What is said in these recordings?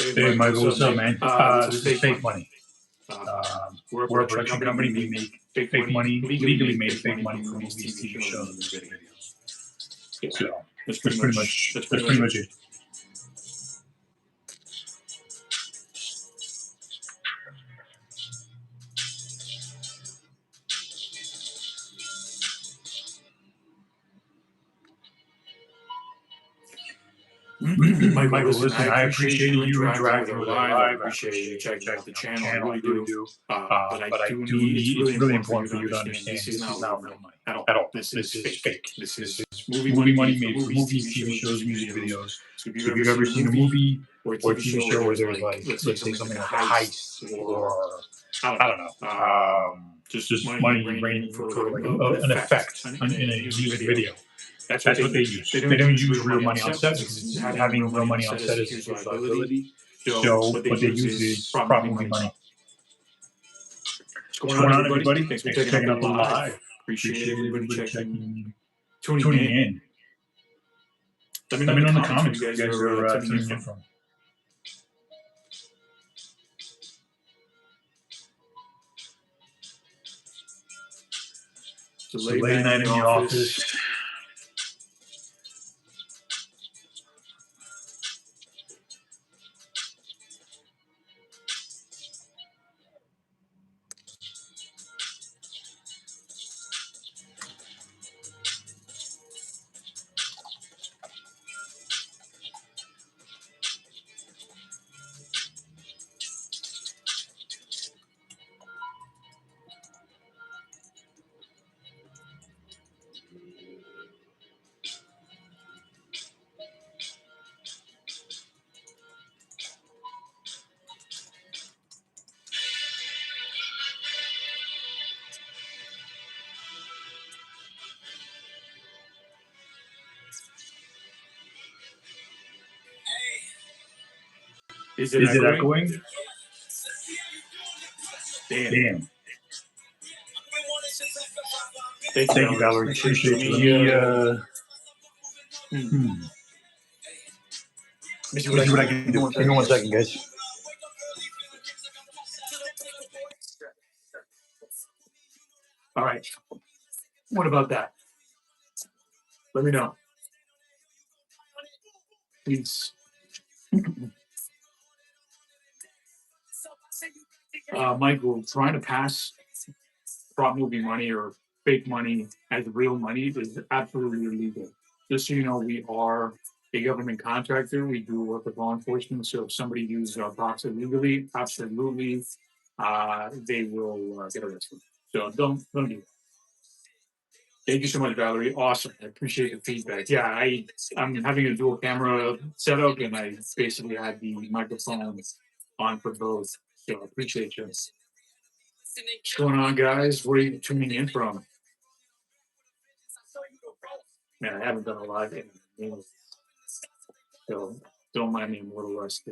Hey, Michael, what's up, man? This is Fake Money. We're a production company. We make fake money, legally made fake money for movies, TV shows, and music videos. So that's pretty much it. Michael, listen, I appreciate you interacting with our live. I appreciate you checking out the channel. I really do. But I do need, it's really important for you to understand this is not real money at all. This is fake. This is movie money made for movies, TV shows, music videos. So if you've ever seen a movie or a TV show where there's like, let's say something like a heist or, I don't know, just money raining for an effect in a music video. That's what they use. They don't use real money on set because having real money on set is a huge liability. So what they use is probably money. What's going on, everybody? Thanks for checking out the live. Appreciate everybody tuning in. Let me know in the comments where you guys are tuning in from. It's a late night in the office. Is it echoing? Damn. Thank you, Valerie. Appreciate you. Let me see what I can do. Give me 1 second, guys. All right. What about that? Let me know. Please. Michael, trying to pass prop movie money or fake money as real money is absolutely illegal. Just so you know, we are a government contractor. We do work with law enforcement. So if somebody uses our props illegally, absolutely, they will get arrested. So don't do that. Thank you so much, Valerie. Awesome. I appreciate the feedback. Yeah, I'm having a dual camera setup, and I basically had the microphone on for both. So I appreciate you. What's going on, guys? Where are you tuning in from? Man, I haven't done a live in minutes, so don't mind me. I'm a little rusty.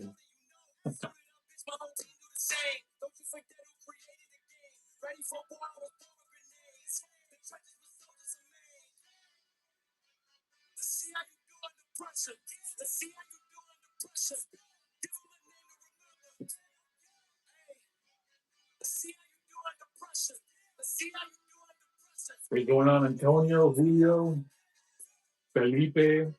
What's going on, Antonio, Julio, Felipe?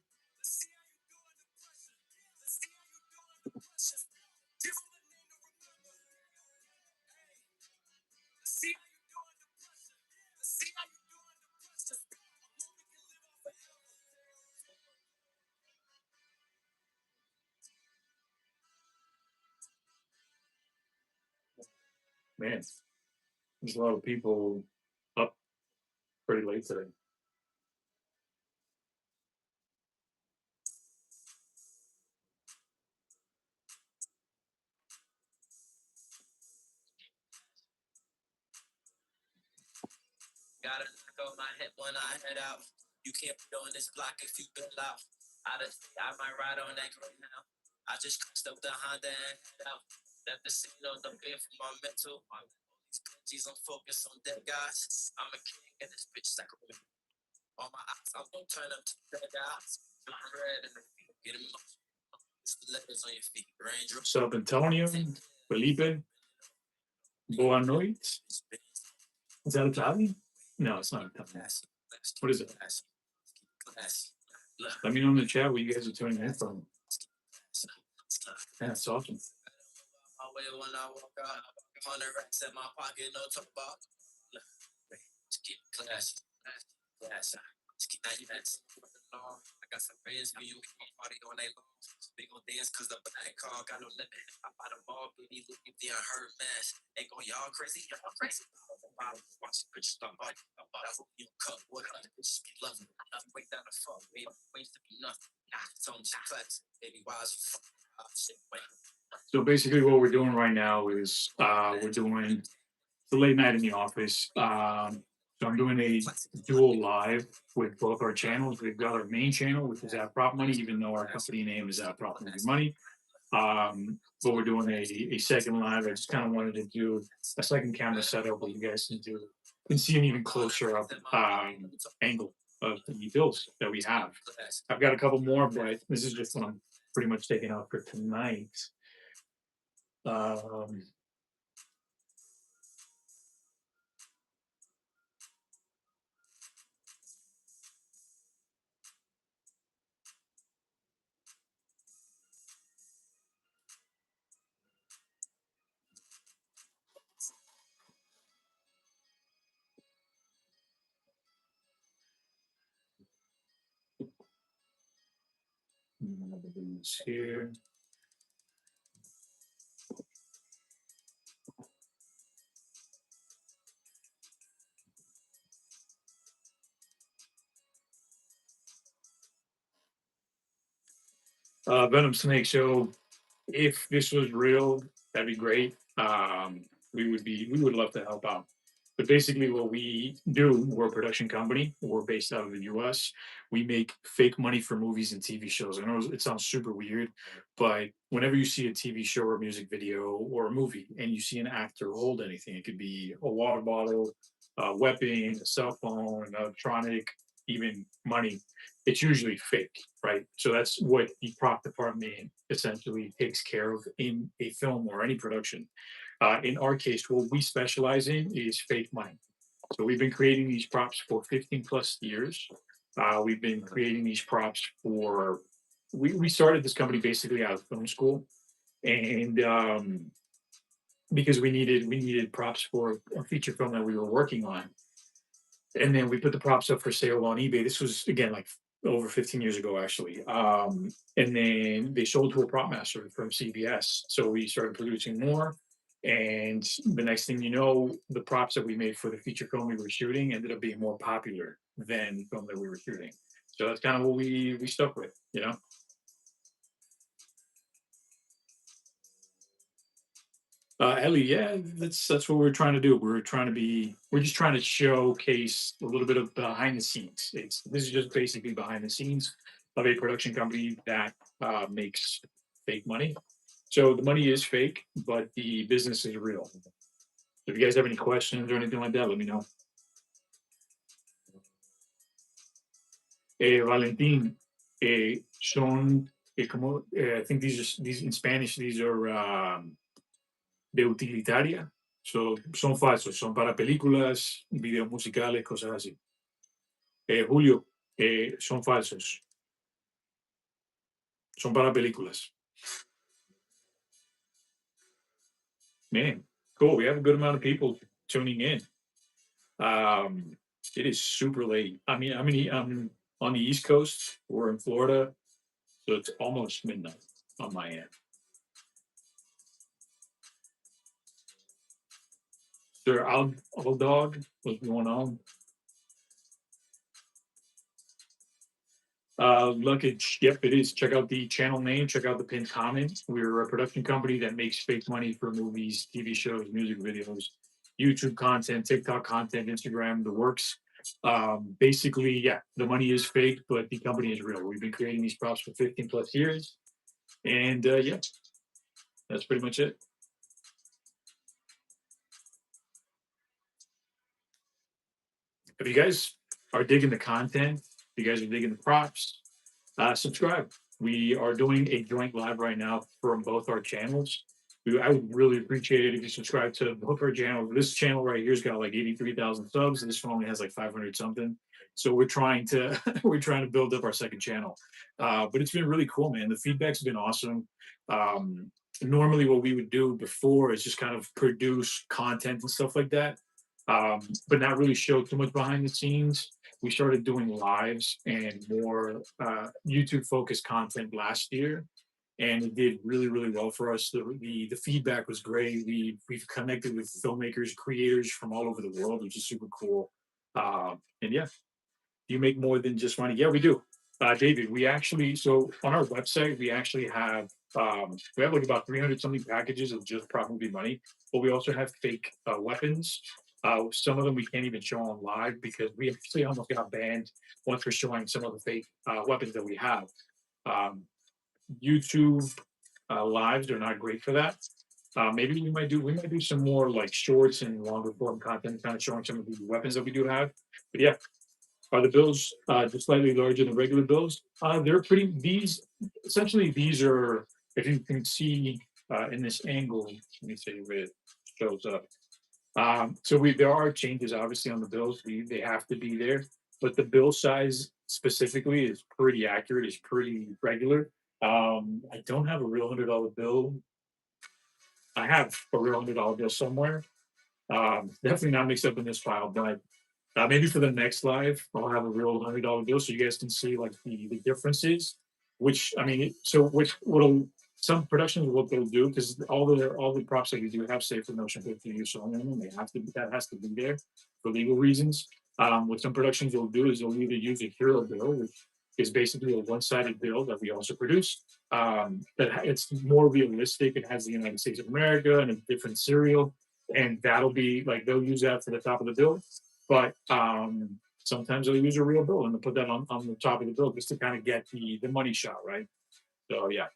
Man, there's a lot of people up pretty late today. What's up, Antonio, Felipe, boa noite? Is that Italian? No, it's not Italian. What is it? Let me know in the chat where you guys are tuning in from. Yeah, it's awesome. So basically, what we're doing right now is we're doing the late night in the office. So I'm doing a dual live with both our channels. We've got our main channel, which is at Prop Money, even though our company name is at Prop Money Money. But we're doing a second live. I just kind of wanted to do a second camera setup where you guys can see an even closer up angle of the bills that we have. I've got a couple more, but this is just what I'm pretty much taking out for tonight. Um, here. Venom Snake. So if this was real, that'd be great. We would love to help out. But basically, what we do, we're a production company. We're based out of the U.S. We make fake money for movies and TV shows. I know it sounds super weird, but whenever you see a TV show or a music video or a movie, and you see an actor hold anything, it could be a water bottle, a weapon, a cell phone, an electronic, even money. It's usually fake, right? So that's what the prop department essentially takes care of in a film or any production. In our case, what we specialize in is fake money. So we've been creating these props for 15 plus years. We've been creating these props for, we started this company basically out of film school. And because we needed props for a feature film that we were working on. And then we put the props up for sale on eBay. This was again like over 15 years ago, actually. And then they sold to a prop master from CBS. So we started producing more. And the next thing you know, the props that we made for the feature film we were shooting ended up being more popular than the film that we were shooting. So that's kind of what we stuck with, you know. Ellie, yeah, that's what we're trying to do. We're just trying to showcase a little bit of behind the scenes. This is just basically behind the scenes of a production company that makes fake money. So the money is fake, but the business is real. If you guys have any questions or anything like that, let me know. Valentin, I think these in Spanish, these are de utilitaria. So, son falsos, son para películas, videos musicales, cosas así. Julio, son falsos, son para películas. Man, cool. We have a good amount of people tuning in. Um, it is super late. I'm on the East Coast. We're in Florida, so it's almost midnight on my end. Sir Old Dog, what's going on? Luggage. Yep, it is. Check out the channel name. Check out the pinned comment. We're a production company that makes fake money for movies, TV shows, music videos, YouTube content, TikTok content, Instagram, the works. Basically, yeah, the money is fake, but the company is real. We've been creating these props for 15 plus years. And yeah, that's pretty much it. If you guys are digging the content, if you guys are digging the props, subscribe. We are doing a joint live right now from both our channels. I would really appreciate it if you subscribe to both our channels. This channel right here's got like 83,000 subs, and this one only has like 500 something. So we're trying to we're trying to build up our second channel. But it's been really cool, man. The feedback's been awesome. Normally, what we would do before is just kind of produce content and stuff like that, but not really show too much behind the scenes. We started doing lives and more YouTube focused content last year, and it did really well for us. The feedback was great. We've connected with filmmakers, creators from all over the world, which is super cool. And yeah, you make more than just money. Yeah, we do. David, we actually so on our website we have like about 300 something packages of just probably money, but we also have fake weapons. Some of them we can't even show on live because we actually almost got banned once we're showing some of the fake weapons that we have. Um, YouTube lives are not great for that. Maybe we might do some more like shorts and longer form content, kind of showing some of the weapons that we do have. But yeah, are the bills just slightly larger than regular bills? They're pretty. These are, if you can see in this angle. Let me see if it shows up. So there are changes obviously on the bills. They have to be there, but the bill size specifically is pretty accurate. It's pretty regular. I don't have a real $100 bill. I have a real $100 bill somewhere. Definitely not mixed up in this file, but maybe for the next live, I'll have a real $100 bill so you guys can see like the differences. Which I mean, so which what'll some productions what they'll do because all the props that you do have safe for motion picture use on them. They have to that has to be there for legal reasons. What some productions will do is they'll either use a hero bill, which is basically a one-sided bill that we also produce. It's more realistic. It has the United States of America and a different serial, and that'll be like they'll use that for the top of the bill. But sometimes they'll use a real bill and they'll put that on the top of the bill just to kind of get the money shot, right? So yeah.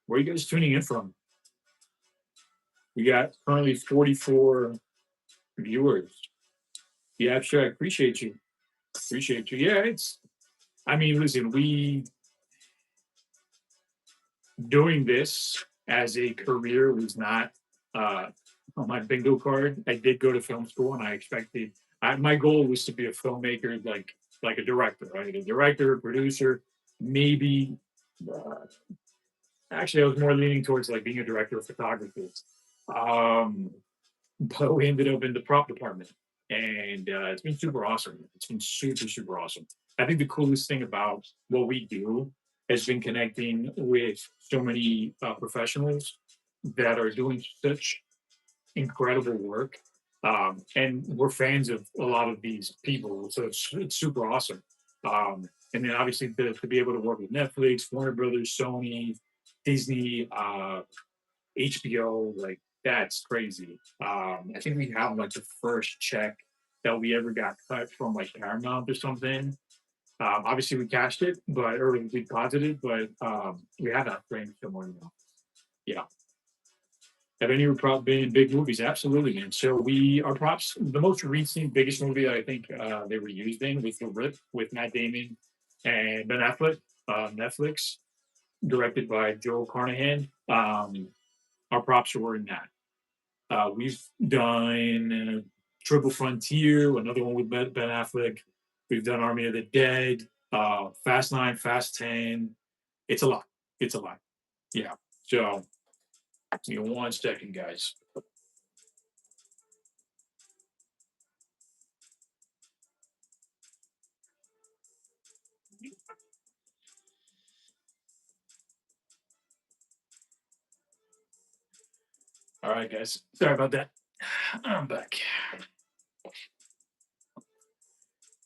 Where are you guys tuning in from? We got currently 44 viewers. Yeah, sure. I appreciate you. Appreciate you. Yeah, I mean, listen, we doing this as a career was not on my bingo card. I did go to film school, and I expected. My goal was to be a filmmaker, like a director, right? A director, a producer, maybe uh, Actually, I was more leaning towards like being a director of photography. Um, but we ended up in the prop department, and it's been super awesome. It's been super awesome. I think the coolest thing about what we do has been connecting with so many professionals that are doing such incredible work. And we're fans of a lot of these people, so it's super awesome. And then obviously to be able to work with Netflix, Warner Brothers, Sony, Disney, HBO, like that's crazy. I think we have like the first check that we ever got cut from like Paramount or something. Obviously we cashed it, but or we deposited, but we have that frame somewhere now. Yeah. Have any of your prop been in big movies? Absolutely, man. So we our props. The most recent biggest movie that I think they were used in was The Rip with Matt Damon and Ben Affleck, Netflix, directed by Joel Carnahan. Our props were in that. We've done Triple Frontier, another one with Ben Affleck. We've done Army of the Dead, Fast Nine, Fast 10. It's a lot. It's a lot. Yeah. So, give me 1 second, guys. All right, guys. Sorry about that. I'm back.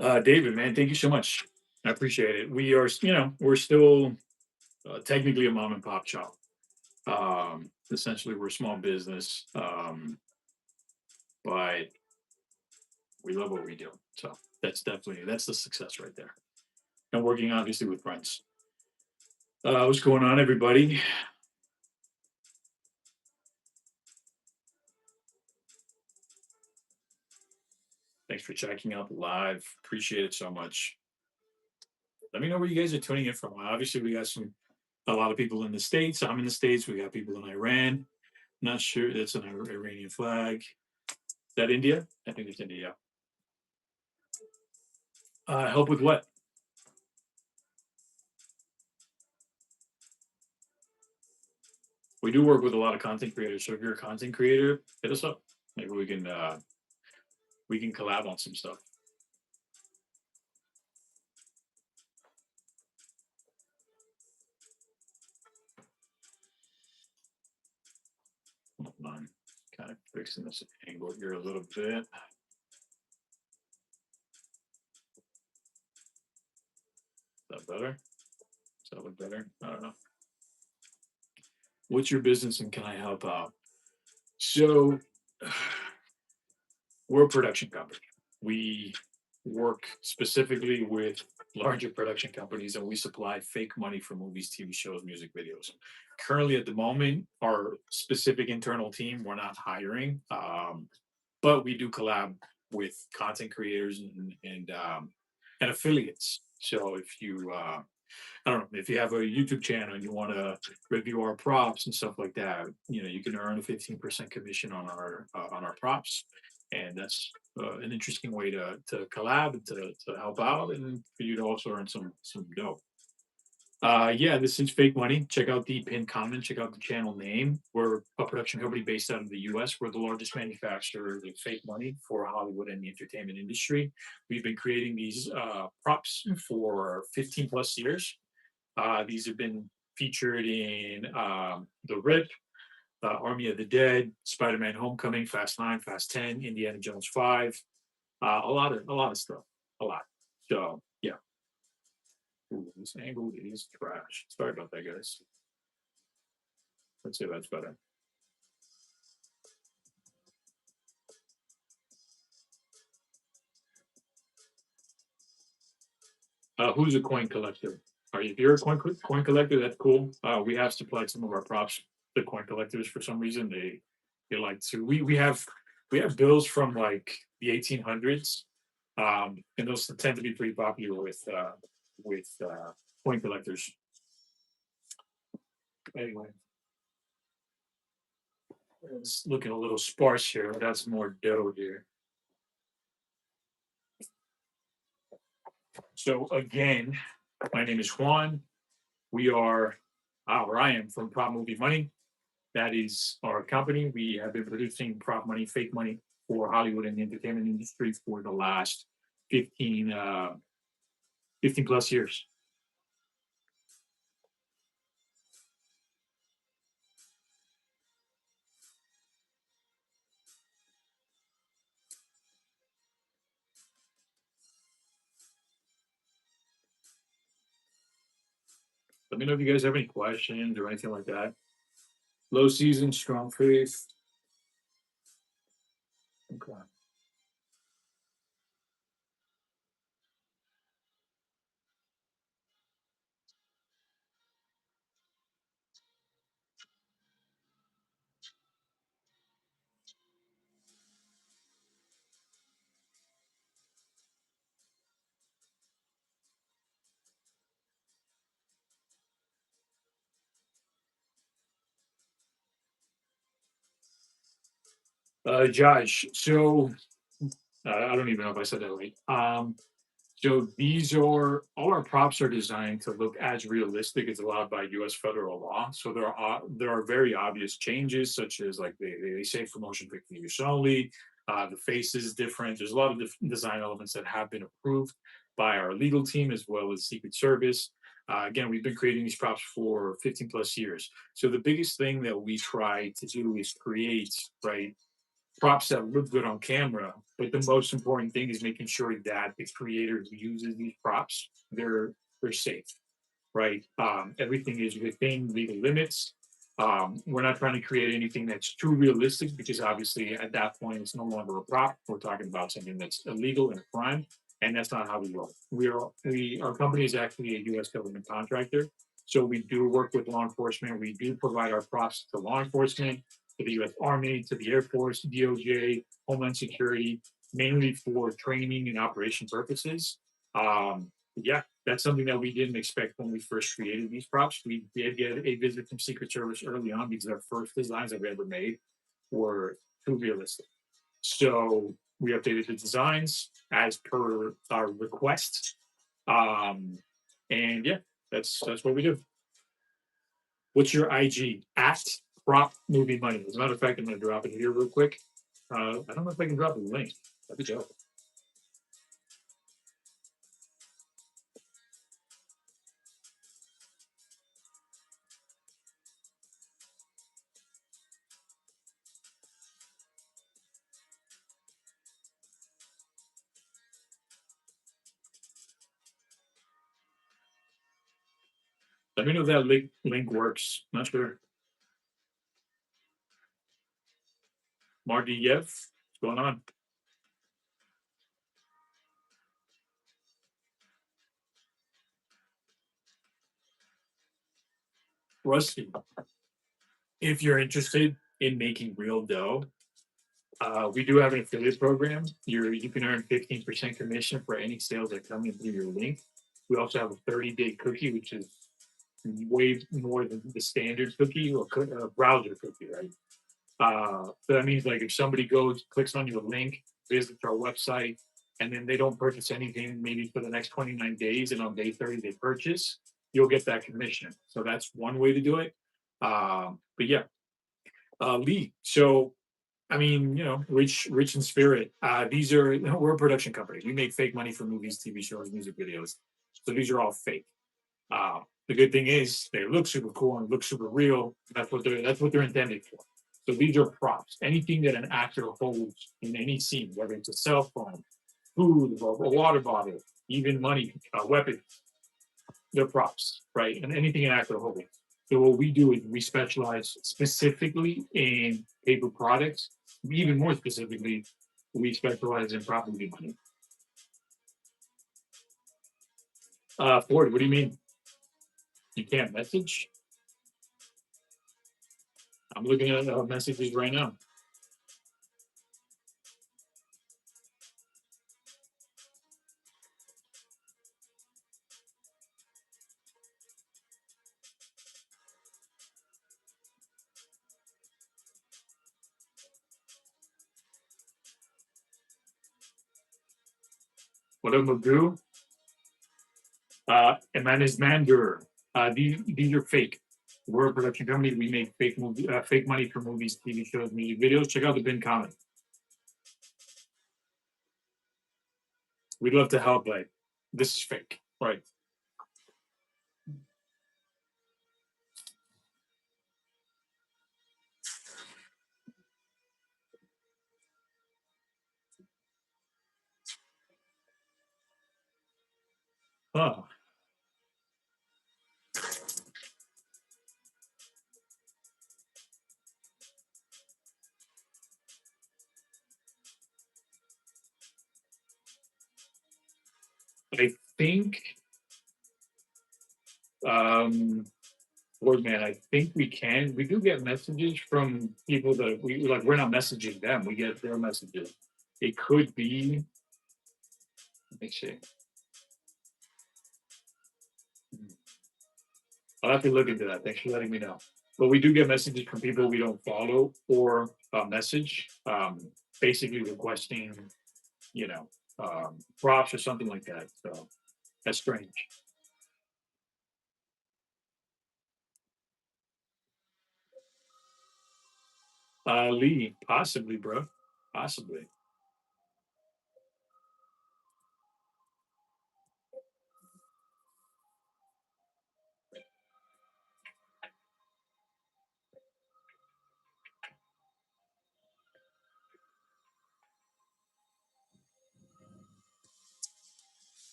David, man, thank you so much. I appreciate it. We are, we're still technically a mom and pop shop. Essentially, we're a small business, but we love what we do. So that's the success right there. And working obviously with friends. What's going on, everybody? Thanks for checking out the live. Appreciate it so much. Let me know where you guys are tuning in from. Obviously, we got a lot of people in the States. I'm in the States. We got people in Iran. Not sure. That's an Iranian flag. Is that India? I think it's India. Help with what? We do work with a lot of content creators. So if you're a content creator, hit us up. Maybe we can collab on some stuff. Hold on. Kind of fixing this angle here a little bit. Is that better? Does that look better? I don't know. What's your business and can I help out? So we're a production company. We work specifically with larger production companies and we supply fake money for movies, TV shows, music videos. Currently, at the moment, our specific internal team, we're not hiring, but we do collab with content creators and affiliates. So if you I don't know if you have a YouTube channel and you want to review our props and stuff like that. You can earn a 15% commission on our props, and that's an interesting way to collab and to help out, and for you to also earn some dough. Yeah, this is Fake Money. Check out the pinned comment. Check out the channel name. We're a production company based out of the U.S. We're the largest manufacturer of fake money for Hollywood and the entertainment industry. We've been creating these props for 15 plus years. These have been featured in The Rip, Army of the Dead, Spider-Man: Homecoming, Fast 9, Fast 10, Indiana Jones 5. A lot of stuff. A lot. So yeah. Ooh, this angle is trash. Sorry about that, guys. Let's see if that's better. Who's a coin collector? If you're a coin collector, that's cool. We have supplied some of our props to coin collectors for some reason. They like to. We have bills from like the 1800s, and those tend to be pretty popular with coin collectors. Anyway, it's looking a little sparse here. That's more dough here. So again, my name is Juan. We are Where I am from Prop Movie Money. That is our company. We have been producing prop money, fake money for Hollywood and the entertainment industry for the last 15, 15 plus years. Let me know if you guys have any questions or anything like that. Low season, strong faith. Okay. Josh, so I don't even know if I said that right. So these are all our props are designed to look as realistic as allowed by U.S. federal law. So there are very obvious changes, such as like they say for motion picture use only. The face is different. There's a lot of design elements that have been approved by our legal team as well as Secret Service. Again, we've been creating these props for 15 plus years. So the biggest thing that we try to do is create, right, props that look good on camera. But the most important thing is making sure that the creator who uses these props, they're safe, right? Everything is within legal limits. We're not trying to create anything that's too realistic because obviously at that point it's no longer a prop. We're talking about something that's illegal and a crime, and that's not how we roll. Our company is actually a U.S. government contractor, so we do work with law enforcement. We do provide our props to law enforcement, to the U.S. Army, to the Air Force, DOJ, Homeland Security, mainly for training and operation purposes. Yeah, that's something that we didn't expect when we first created these props. We did get a visit from Secret Service early on because our first designs that we ever made were too realistic. So we updated the designs as per our request. Um, and yeah, that's what we do. What's your IG? At Prop Movie Money. As a matter of fact, I'm going to drop it here real quick. I don't know if I can drop a link. That'd be dope. Let me know if that link works. Not sure. Mardiev, what's going on? Rusty, if you're interested in making real dough, we do have an affiliate program. You can earn 15% commission for any sales that come in through your link. We also have a 30-day cookie, which is way more than the standard cookie or browser cookie, right? So that means like if somebody goes, clicks on your link, visits our website, and then they don't purchase anything maybe for the next 29 days, and on day 30 they purchase, you'll get that commission. So that's one way to do it. But yeah, Lee. So I mean, rich in spirit. These are we're a production company. We make fake money for movies, TV shows, music videos. So these are all fake. The good thing is they look super cool and look super real. That's what they're intended for. So these are props. Anything that an actor holds in any scene, whether it's a cell phone, food, or a water bottle, even money, weapons, they're props, right? And anything an actor holds. So what we do is we specialize specifically in paper products. Even more specifically, we specialize in property money. Ford, what do you mean? You can't message? I'm looking at messages right now. What I'm gonna do? And man is Mandur. These are fake. We're a production company. We make fake money for movies, TV shows, music videos. Check out the bin comment. We'd love to help. Like, this is fake, right? Oh, I think, um, Lord, man, I think we can. We do get messages from people that we like. We're not messaging them. We get their messages. It could be. Let me see. I'll have to look into that. Thanks for letting me know. But we do get messages from people we don't follow or message, basically requesting, you know, props or something like that. So that's strange. Lee, possibly, bro. Possibly.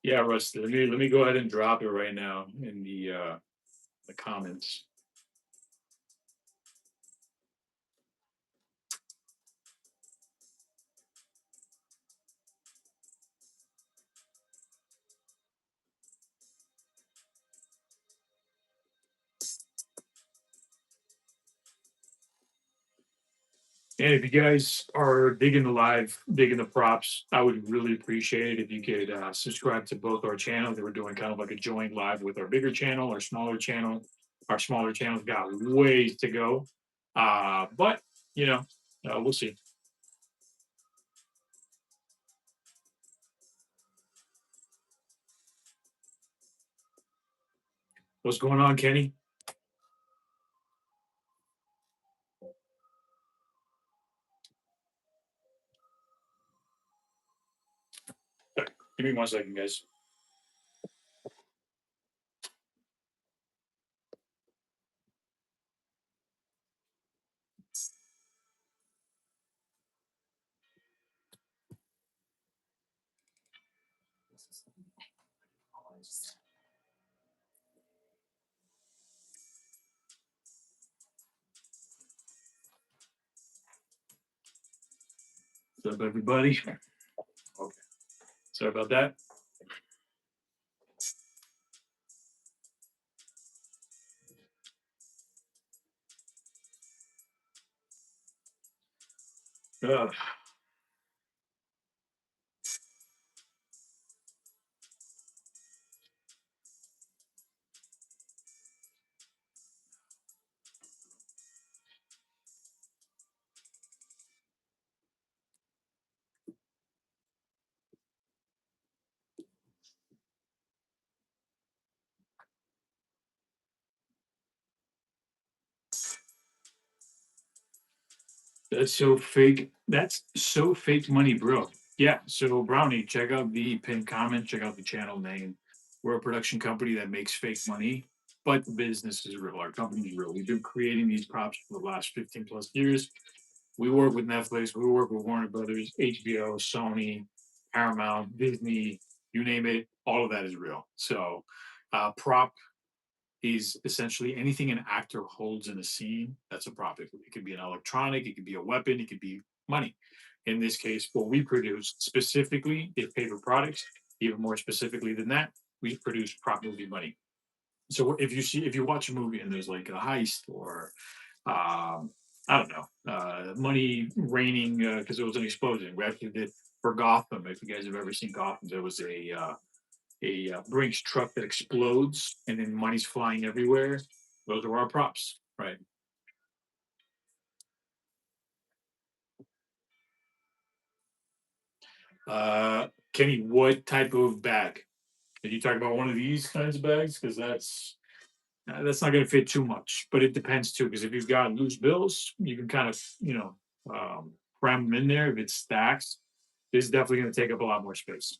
Yeah, Rusty. Let me go ahead and drop it right now in the comments. And if you guys are digging the live, digging the props, I would really appreciate it if you could subscribe to both our channels. That we're doing kind of like a joint live with our bigger channel, our smaller channel. Our smaller channel's got ways to go, but you know, we'll see. What's going on, Kenny? Give me 1 second, guys. What's up, everybody? Okay. Sorry about that. Uh, that's so fake. That's so fake money, bro. Yeah. So Brownie, check out the pinned comment. Check out the channel name. We're a production company that makes fake money, but the business is real. Our company is real. We've been creating these props for the last 15 plus years. We work with Netflix. We work with Warner Brothers, HBO, Sony, Paramount, Disney. You name it. All of that is real. So, prop is essentially anything an actor holds in a scene. That's a prop. It could be an electronic, it could be a weapon, it could be money. In this case, what we produce specifically is paper products. Even more specifically than that, we produce prop movie money. So if you watch a movie and there's like a heist or I don't know, money raining because it was an explosion. We actually did for Gotham. If you guys have ever seen Gotham, there was a Brinks truck that explodes, and then money's flying everywhere. Those are our props, right? Kenny, what type of bag? Did you talk about one of these kinds of bags? Because that's not going to fit too much, but it depends too. Because if you've got loose bills, you can kind of cram them in there. If it stacks, this is definitely going to take up a lot more space.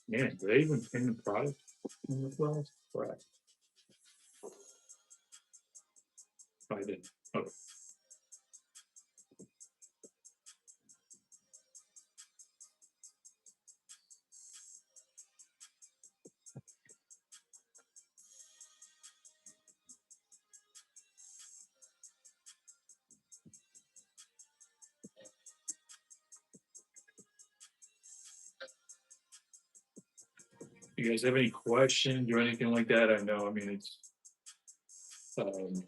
Man, do they even pin the product in the glass? Right. I didn't. Oh. You guys have any questions or anything like that? I know. I mean, it's um,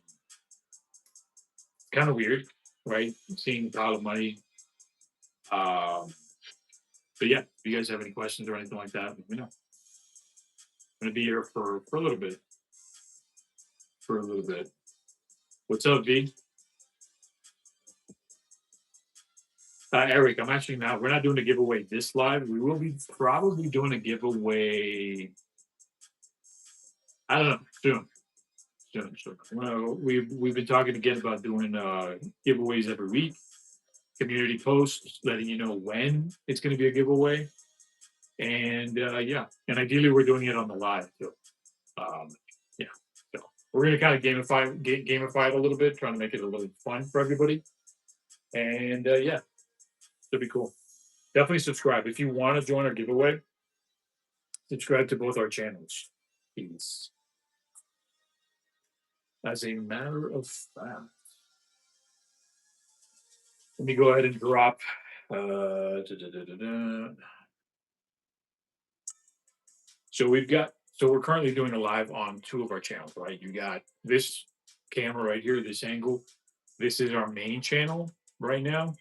kind of weird, right? Seeing a pile of money. Um, but yeah, if you guys have any questions or anything like that, let me know. I'm gonna be here for a little bit. For a little bit. What's up, V? Eric, I'm actually not. We're not doing a giveaway this live. We will be probably doing a giveaway. I don't know. Soon. We've been talking again about doing giveaways every week. Community posts letting you know when it's going to be a giveaway, and yeah, and ideally we're doing it on the live too. Um, yeah, so we're going to kind of gamify it a little bit, trying to make it a little fun for everybody, and yeah, it'll be cool. Definitely subscribe if you want to join our giveaway. Subscribe to both our channels, please. As a matter of fact, let me go ahead and drop. So we're currently doing a live on two of our channels, right? You got this camera right here, this angle. This is our main channel right now.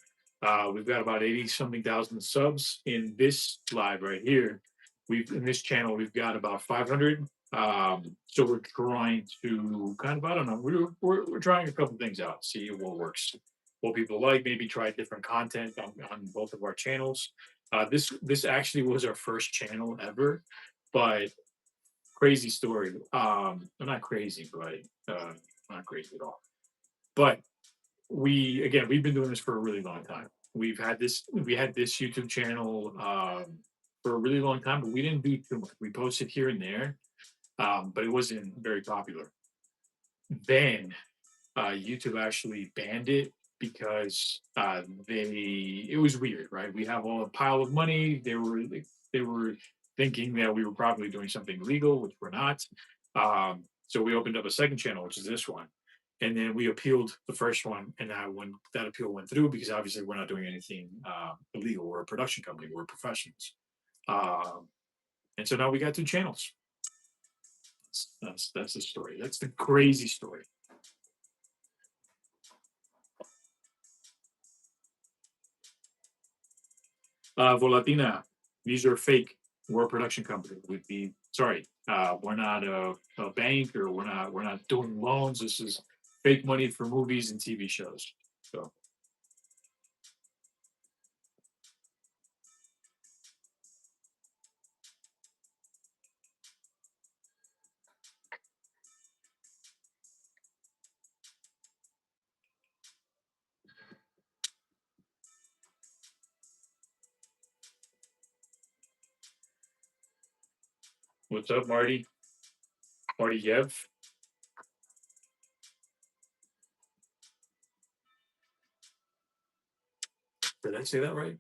We've got about 80 something thousand subs in this live right here. In this channel, we've got about 500. So we're trying to kind of, I don't know, we're trying a couple things out, see what works, what people like, maybe try different content on both of our channels. This actually was our first channel ever, but crazy story. Not crazy, but not crazy at all. But we've been doing this for a really long time. We had this YouTube channel for a really long time, but we didn't do too much. We posted here and there, but it wasn't very popular. Then YouTube actually banned it because it was weird, right? We have all a pile of money. They were thinking that we were probably doing something illegal, which we're not. So we opened up a second channel, which is this one. And then we appealed the first one, and that appeal went through, because obviously we're not doing anything illegal. We're a production company. We're professionals, and so now we got two channels. That's the story. That's the crazy story. Volatina, these are fake. We're a production company. We'd be sorry. We're not a bank, or we're not doing loans. This is fake money for movies and TV shows. So what's up, Marty? Marty Yev. Did I say that right?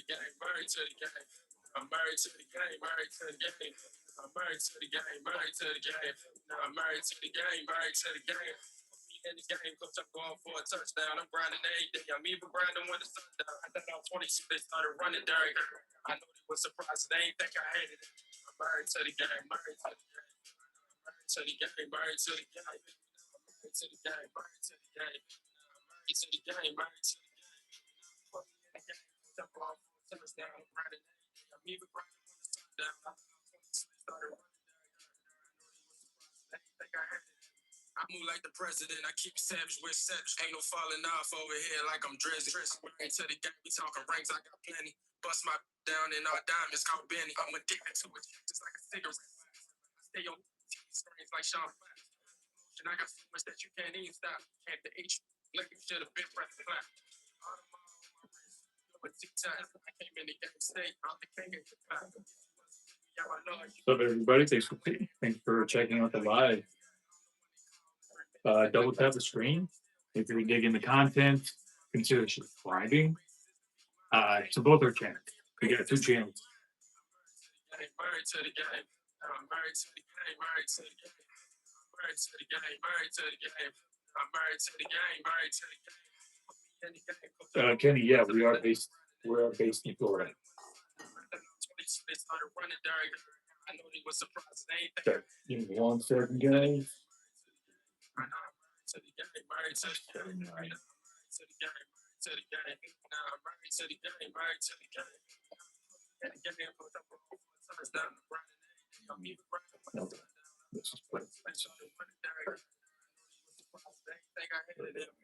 game, married to the game. I'm married to the game, married to the game. I'm married to the game, married to the game. I'm married to the game, married to the game. In the game, coach, I'm going for a touchdown. I'm grinding every day. I'm even grinding when the sun's down. I thought I was 26, they started running dirty. I know they were surprised. They ain't think I hated it. I'm married to the game, married to the game. Married to the game, married to the game. Married to the game, married to the game. Married to the game, married to the game. I'm going for a touchdown. I'm grinding every day. I'm even grinding when the sun's down. I thought I was 26, they started running dirty. I know they were surprised. They ain't think I hated it. I move like the president. I keep savage with savage. Ain't no falling off over here like I'm Drizzy. Married to the game, we talking ranks. I got plenty. Bust my down in our diamonds called Benny. I'm addicted to it, just like a cigarette. I stay on TV screens like Sean Flash. And I got so much that you can't even stop. Can't the H like you should have been pressing clap. All the mom on my wrist. But 2 times I came in the game state. I'm the king of the clap. Yeah, I know. What's up, everybody? Thanks for checking out the live. Double tap the screen. If you're digging the content, consider subscribing to both our channels. We got 2 channels. Married to the game. I'm married to the game. Married to the game. Married to the game. Married to the game. I'm married to the game. Married to the game. Kenny, yeah, we're based in Florida. They started running dirty. I know they were surprised. Okay, give me 1 second, guys. To the game, married to the game, married to the game, to the game. Now I'm married to the game, married to the game. And the game put up a touchdown, grinding every day. I'm even grinding when I'm done. Let's just play. I started running dirty. They think I hated it.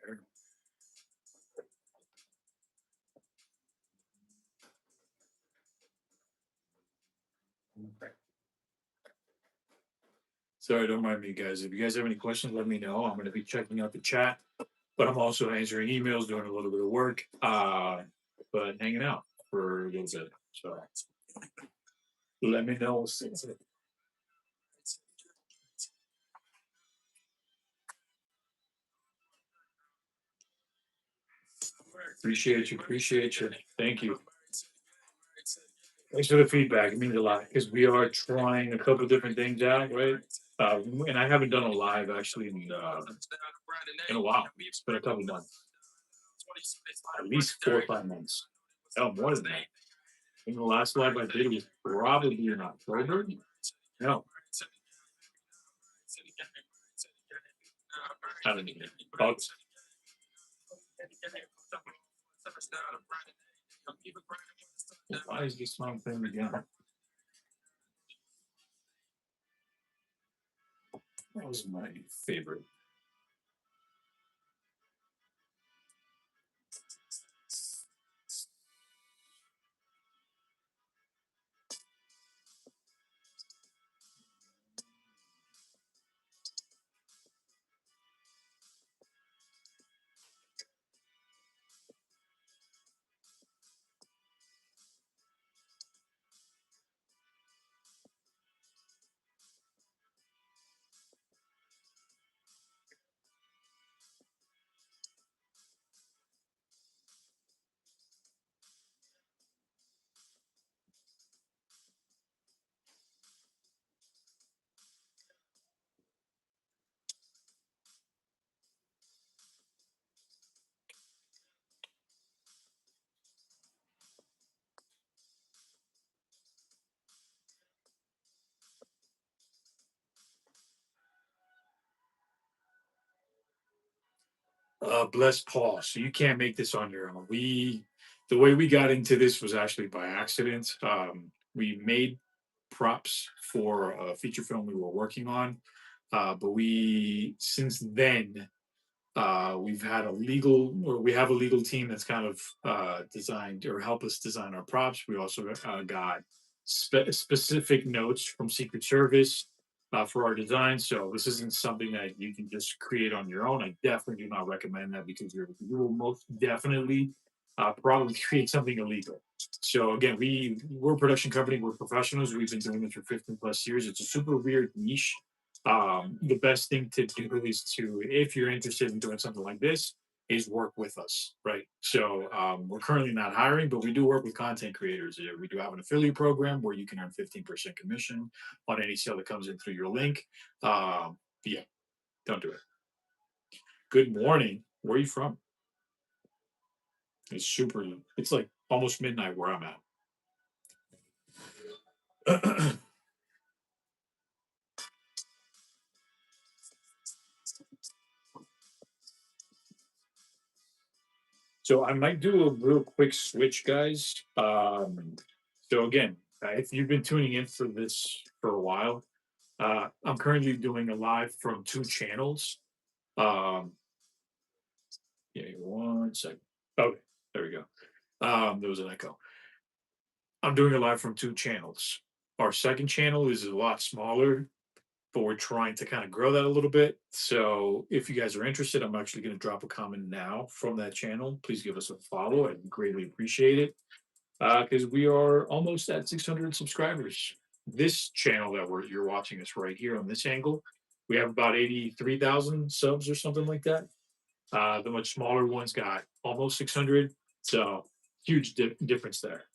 Sorry, don't mind me, guys. If you guys have any questions, let me know. I'm going to be checking out the chat, but I'm also answering emails, doing a little bit of work, but hanging out for a little bit. So let me know. Appreciate you. Thank you. Thanks for the feedback. It means a lot because we are trying a couple different things out, right? And I haven't done a live actually in a while. It's been a couple months, at least 4 or 5 months. Oh, more than that. I think the last live I did was probably in October. No, I don't even know. Why is this one thing again? That was my favorite. Bless Paul. So you can't make this on your own. The way we got into this was actually by accident. We made props for a feature film we were working on, but we since then we have a legal team that's kind of designed or help us design our props. We also got specific notes from Secret Service for our design. So this isn't something that you can just create on your own. I definitely do not recommend that because you will most definitely probably create something illegal. So again, we're a production company. We're professionals. We've been doing this for 15 plus years. It's a super weird niche. The best thing to do is if you're interested in doing something like this, is work with us, right? So we're currently not hiring, but we do work with content creators. We do have an affiliate program where you can earn 15% commission on any sale that comes in through your link. Yeah, don't do it. Good morning. Where are you from? It's super. It's like almost midnight where I'm at. So I might do a real quick switch, guys. So again, if you've been tuning in for this for a while, I'm currently doing a live from two channels. Um, yeah, one second. Okay, there we go. There was an echo. I'm doing a live from two channels. Our second channel is a lot smaller, but we're trying to kind of grow that a little bit. So if you guys are interested, I'm actually going to drop a comment now from that channel. Please give us a follow. I'd greatly appreciate it because we are almost at 600 subscribers. This channel that you're watching us right here on this angle, we have about 83,000 subs or something like that. The much smaller ones got almost 600. So huge difference there.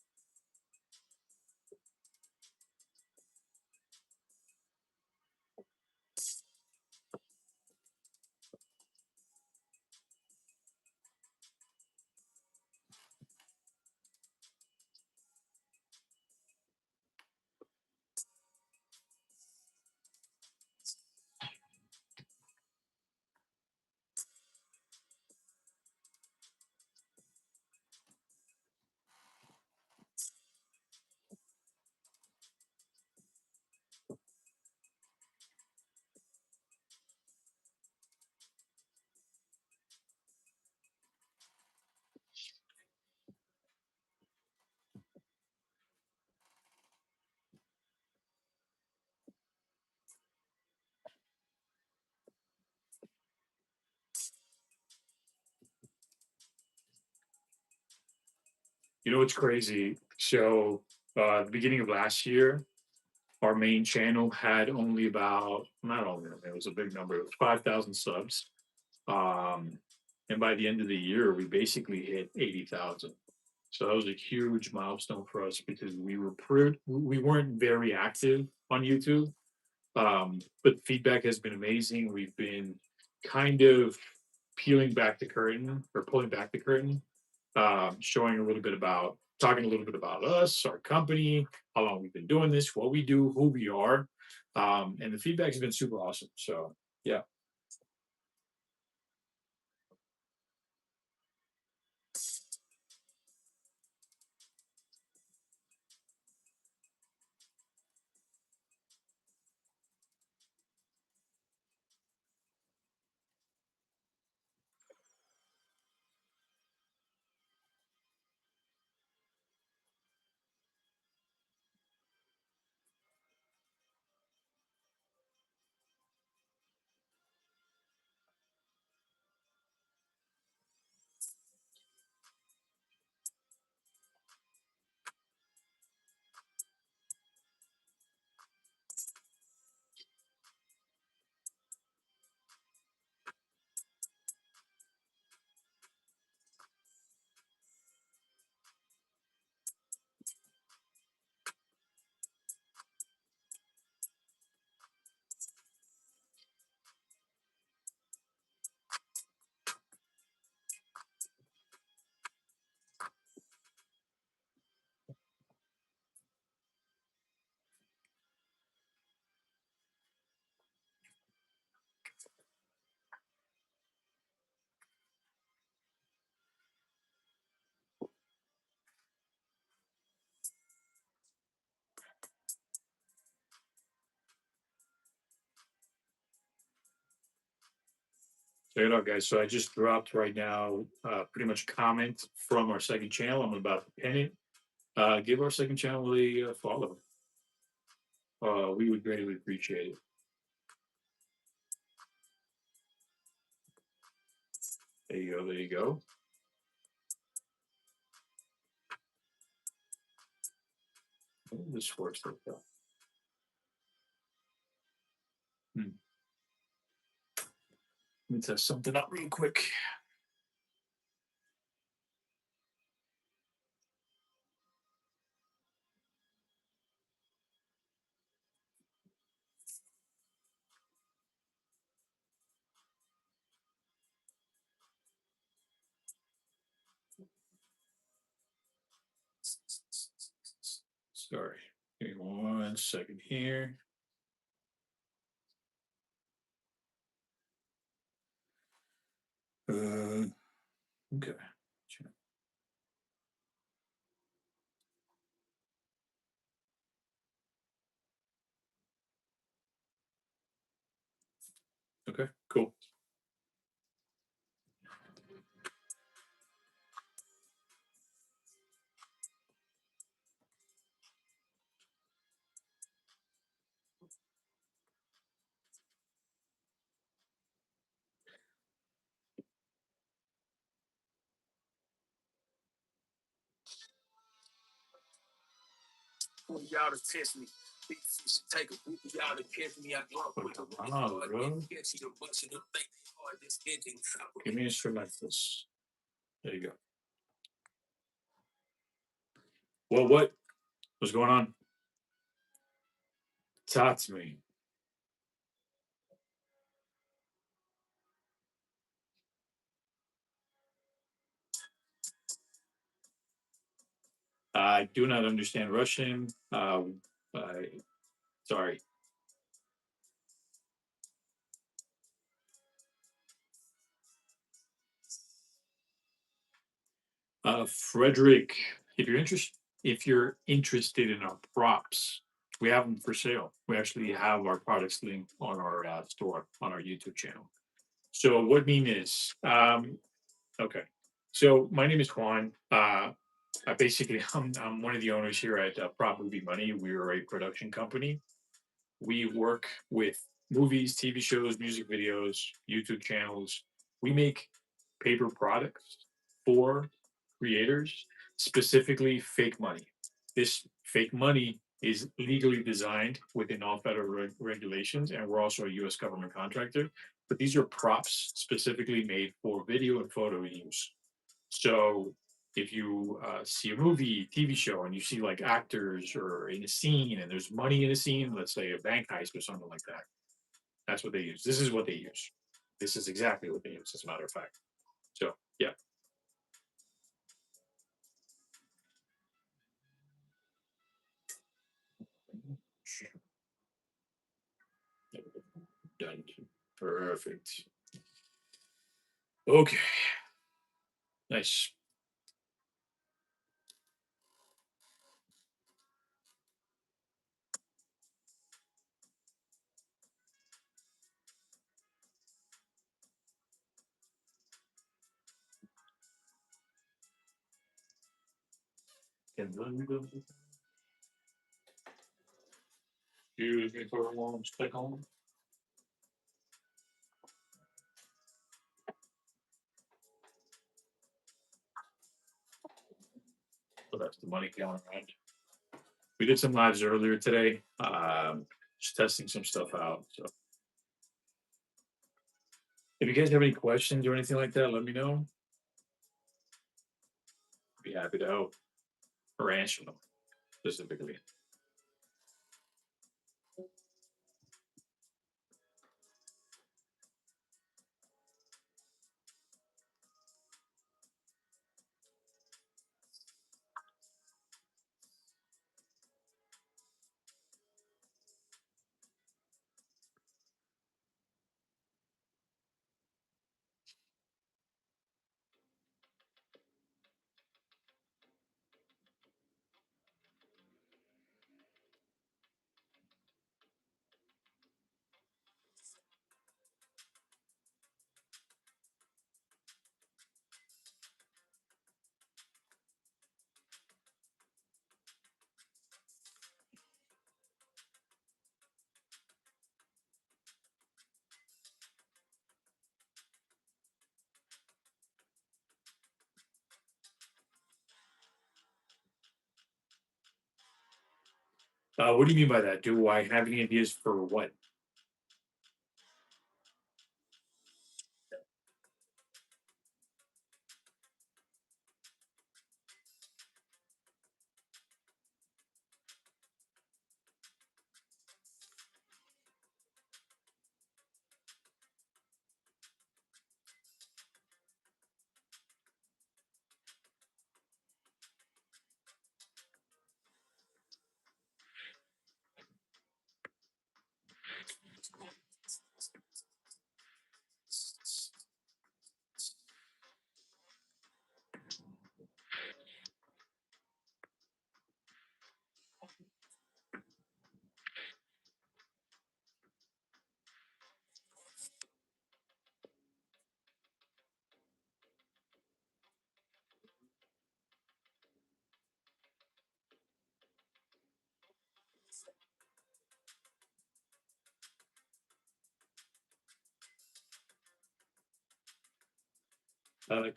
You know what's crazy? So, the beginning of last year, our main channel had only about, not only, it was a big number, it was 5,000 subs. Um, and by the end of the year, we basically hit 80,000. So that was a huge milestone for us because we weren't very active on YouTube. But feedback has been amazing. We've been kind of peeling back the curtain or pulling back the curtain, showing a little bit about talking a little bit about us, our company, how long we've been doing this, what we do, who we are. And the feedback has been super awesome. So yeah. Check it out, guys. So I just dropped right now, pretty much comment from our second channel. I'm about to pin it. Give our second channel a follow. We would greatly appreciate it. There you go. There you go. This works like that. Hmm. Let me test something out real quick. Give me 1 second here. Okay. Okay, cool. Y'all to test me. Big fish take a whoop, y'all to catch me. I drop with the Wow, bro. catch you a bunch of them things hard this engine. Give me instrumentals. There you go. Well, what's going on? Talk to me. I do not understand Russian. Sorry. Frederick, if you're interested in our props, we have them for sale. We actually have our products linked on our store on our YouTube channel. So what mean is, okay. So my name is Juan. I basically I'm one of the owners here at Prop Movie Money. We're a production company. We work with movies, TV shows, music videos, YouTube channels. We make paper products for creators, specifically fake money. This fake money is legally designed within all federal regulations, and we're also a US government contractor. But these are props specifically made for video and photo use. So if you see a movie, TV show, and you see like actors or in a scene, and there's money in a scene, let's say a bank heist or something like that, that's what they use. This is what they use. This is exactly what they use, as a matter of fact. So yeah. Done. Perfect. Okay. Nice. Excuse me for a long stick on. So that's the money going around. We did some lives earlier today. Just testing some stuff out. So if you guys have any questions or anything like that, let me know. Be happy to help or answer them specifically. What do you mean by that? Do I have any ideas for what?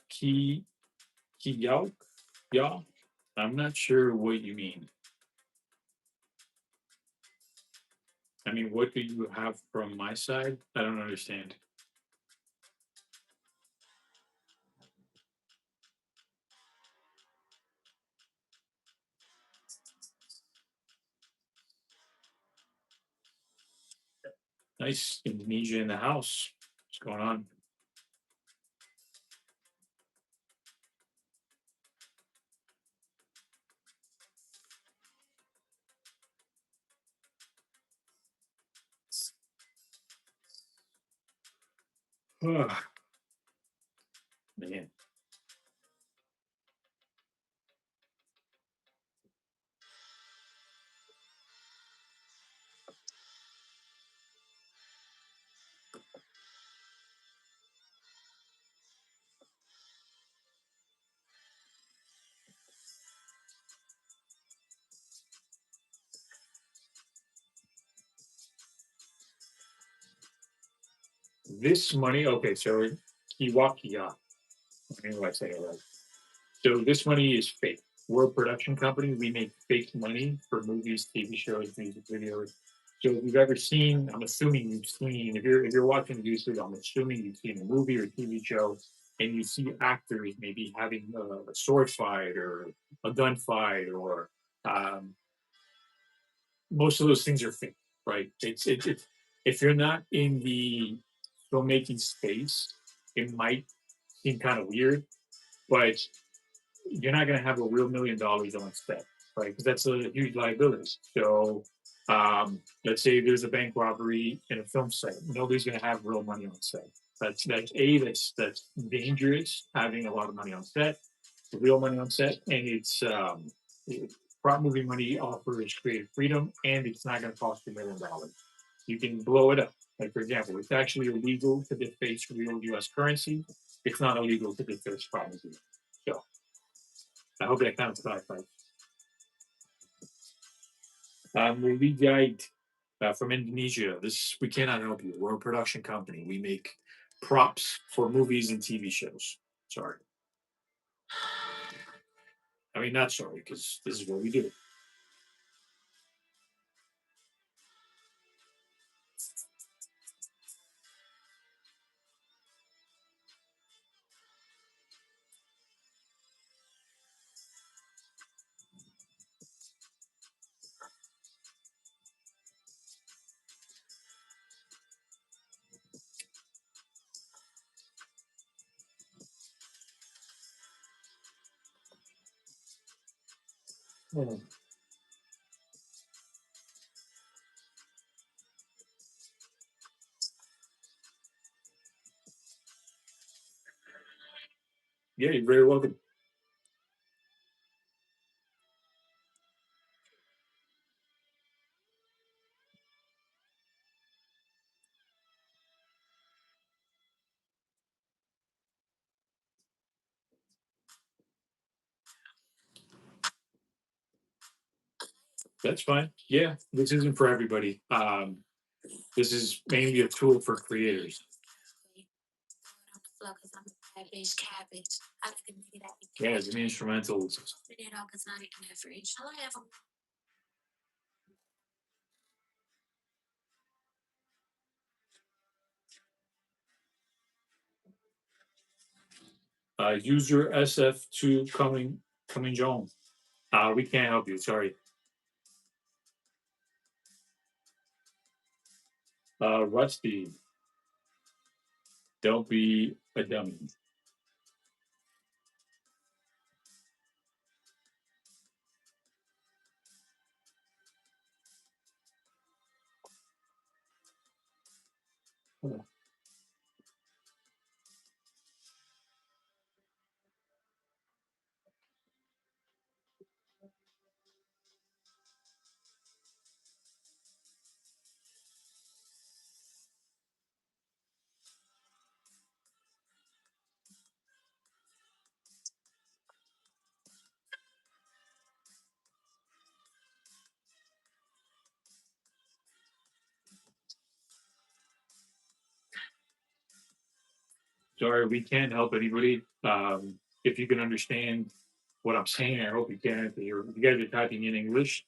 Key Yauk? Yeah. I'm not sure what you mean. I mean, what do you have from my side? I don't understand. Nice Indonesia in the house. What's going on? Man. This money, okay, so Kiwakia. I mean, I say it right. So this money is fake. We're a production company. We make fake money for movies, TV shows, music videos. So if you've ever seen, I'm assuming you've seen, if you're watching YouTube, I'm assuming you've seen a movie or TV show, and you see actors maybe having a sword fight or a gunfight, or um, most of those things are fake, right? It's if you're not in the filmmaking space, it might seem kind of weird, but you're not going to have a real $1 million on set, right? Because that's a huge liability. So, let's say there's a bank robbery in a film set. Nobody's going to have real money on set. That's dangerous. Having a lot of money on set, real money on set, and prop movie money offers creative freedom, and it's not going to cost you $1 million. You can blow it up. Like for example, it's actually illegal to deface real U.S. currency. It's not illegal to deface prop movie. So I hope that kind of clarifies. Movie guide from Indonesia. This we cannot help you. We're a production company. We make props for movies and TV shows. Sorry. I mean, not sorry, because this is what we do. Hmm. Yeah, you're very welcome. That's fine. Yeah, this isn't for everybody. This is mainly a tool for creators. Yeah, it's an instrumental. User SF2 coming John. We can't help you. Sorry. Rusty, don't be a dummy. Sorry, we can't help anybody. If you can understand what I'm saying, I hope you can. If you guys are typing in English,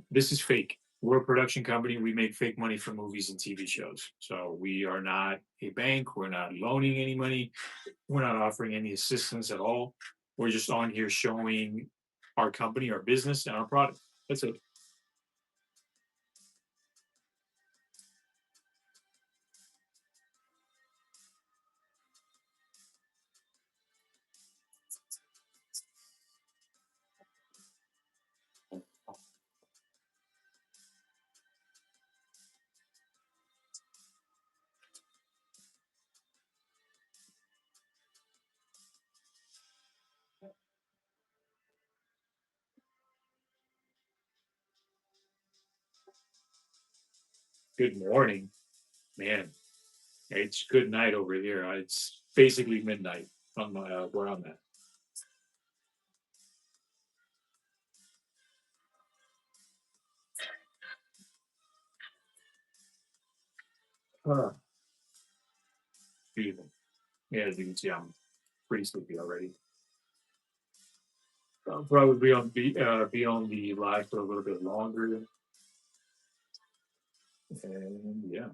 this is fake. We're a production company. We make fake money for movies and TV shows. So we are not a bank. We're not loaning any money. We're not offering any assistance at all. We're just on here showing our company, our business, and our product. That's it. Good morning, man. It's good night over here. It's basically midnight on my where I'm at. Huh. Beautiful. Yeah, as you can see, I'm pretty sleepy already. I'll probably be on the live for a little bit longer, and yeah.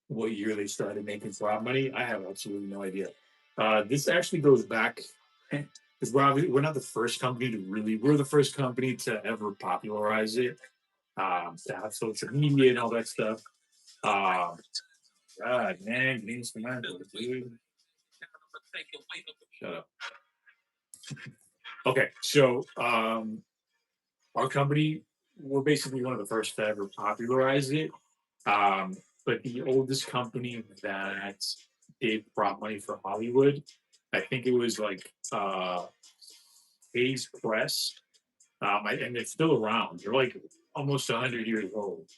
What year they started making slot money, I have absolutely no idea. This actually goes back because we're not the first company to really. We're the first company to ever popularize it, to have social media and all that stuff. Um, God, man, names commando, dude. Shut up. Okay, so our company, we're basically one of the first to ever popularize it. Um, but the oldest company that did prop money for Hollywood, I think it was like Hayes Press, and it's still around. They're like almost 100 years old,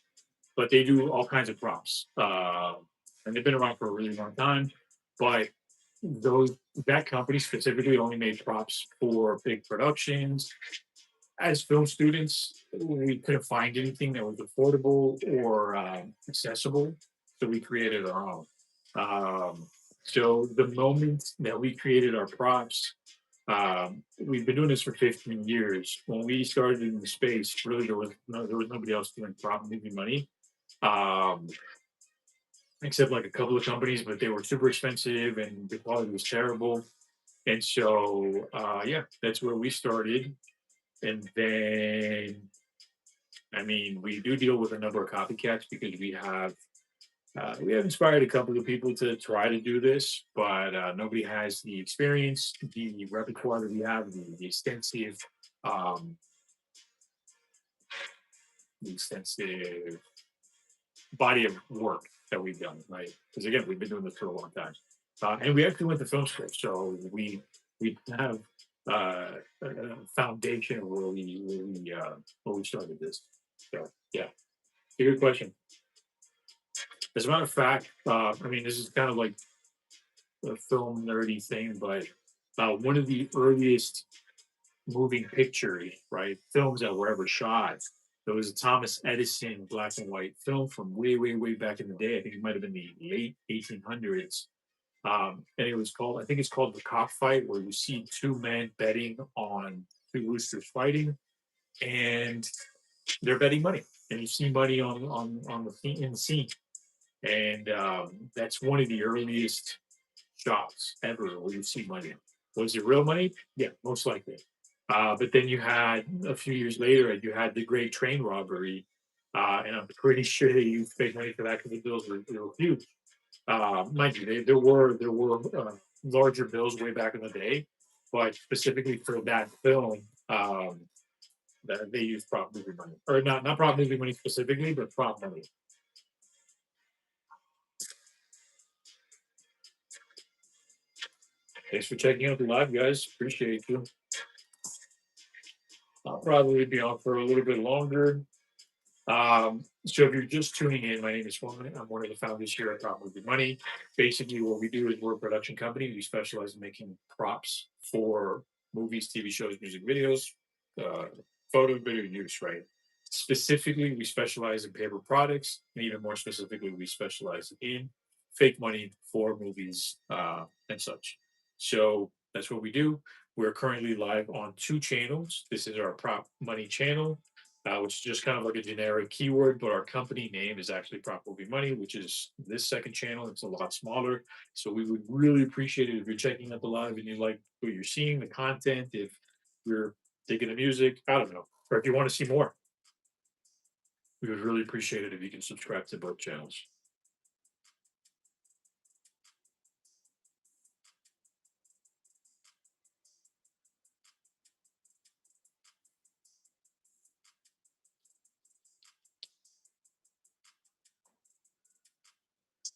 but they do all kinds of props, and they've been around for a really long time. but those that company specifically only made props for big productions. As film students, we couldn't find anything that was affordable or accessible, so we created our own. Um, so the moment that we created our props, we've been doing this for 15 years. When we started in the space, really there was nobody else doing prop movie money, um, except like a couple of companies, but they were super expensive and the quality was terrible. And so, yeah, that's where we started. And then, I mean, we do deal with a number of copycats because we have inspired a couple of people to try to do this, but nobody has the experience, the repertoire that we have, the um, extensive body of work that we've done, right? Because again, we've been doing this for a long time, and we actually went to film school, so we have a foundation of where we started this. So yeah, it's a good question. As a matter of fact, I mean, this is kind of like a film nerdy thing, but one of the earliest moving pictures, right, films that were ever shot. There was a Thomas Edison black and white film from way, way, way back in the day. I think it might have been the late 1800s. And it was called, I think it's called The Cockfight, where you see two men betting on two roosters fighting, and they're betting money, and you see money on the in the scene, and that's one of the earliest shots ever where you see money. Was it real money? Yeah, most likely. But then you had a few years later, you had the Great Train Robbery, and I'm pretty sure they used fake money for that because the bills were huge. Mind you, there were larger bills way back in the day, but specifically for that film, that they used prop movie money, or not prop movie money specifically, but prop money. Thanks for checking out the live, guys. Appreciate you. I'll probably be on for a little bit longer. So if you're just tuning in, my name is Juan. I'm one of the founders here at Prop Movie Money. Basically, what we do is we're a production company. We specialize in making props for movies, TV shows, music videos, uh, photo video use, right? Specifically, we specialize in paper products, and even more specifically, we specialize in fake money for movies and such. So that's what we do. We're currently live on two channels. This is our Prop Money channel, which is just kind of like a generic keyword, but our company name is actually Prop Movie Money, which is this second channel. It's a lot smaller. So we would really appreciate it if you're checking out the live and you like what you're seeing, the content, if you're digging the music, I don't know, or if you want to see more. We would really appreciate it if you can subscribe to both channels.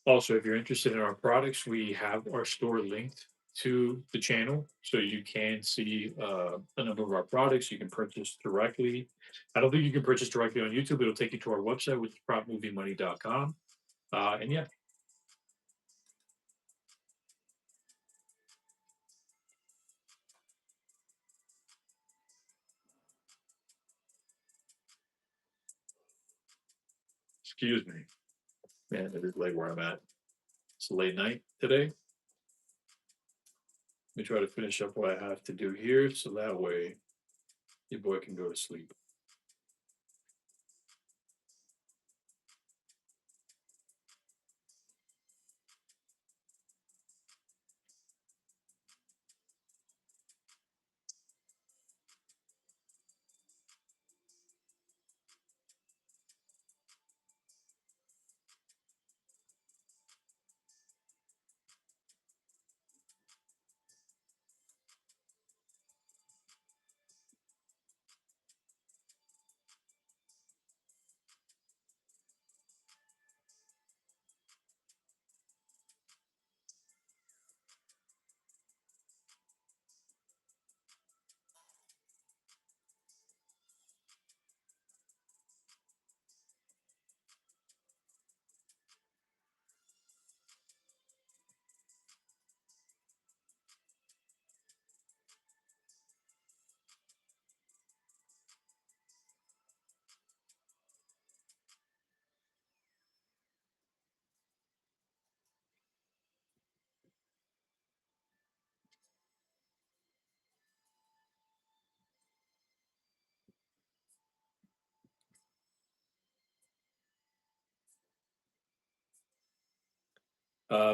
Also, if you're interested in our products, we have our store linked to the channel, so you can see a number of our products. You can purchase directly. I don't think you can purchase directly on YouTube. It'll take you to our website, which is propmoviemoney.com. And yeah, excuse me, man, it is late where I'm at. It's a late night today. Let me try to finish up what I have to do here, so that way your boy can go to sleep.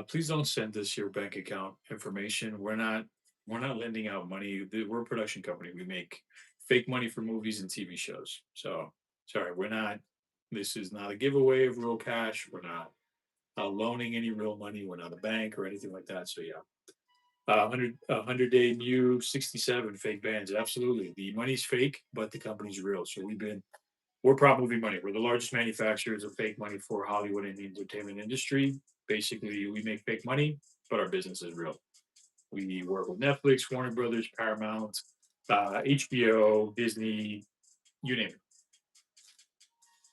Please don't send us your bank account information. We're not lending out money. We're a production company. We make fake money for movies and TV shows. So sorry, we're not. This is not a giveaway of real cash. We're not loaning any real money. We're not a bank or anything like that. So yeah, 100 day new 67 fake bands. Absolutely, the money's fake, but the company's real. So we're Prop Movie Money. We're the largest manufacturers of fake money for Hollywood and the entertainment industry. Basically, we make fake money, but our business is real. We work with Netflix, Warner Brothers, Paramount, HBO, Disney, you name it.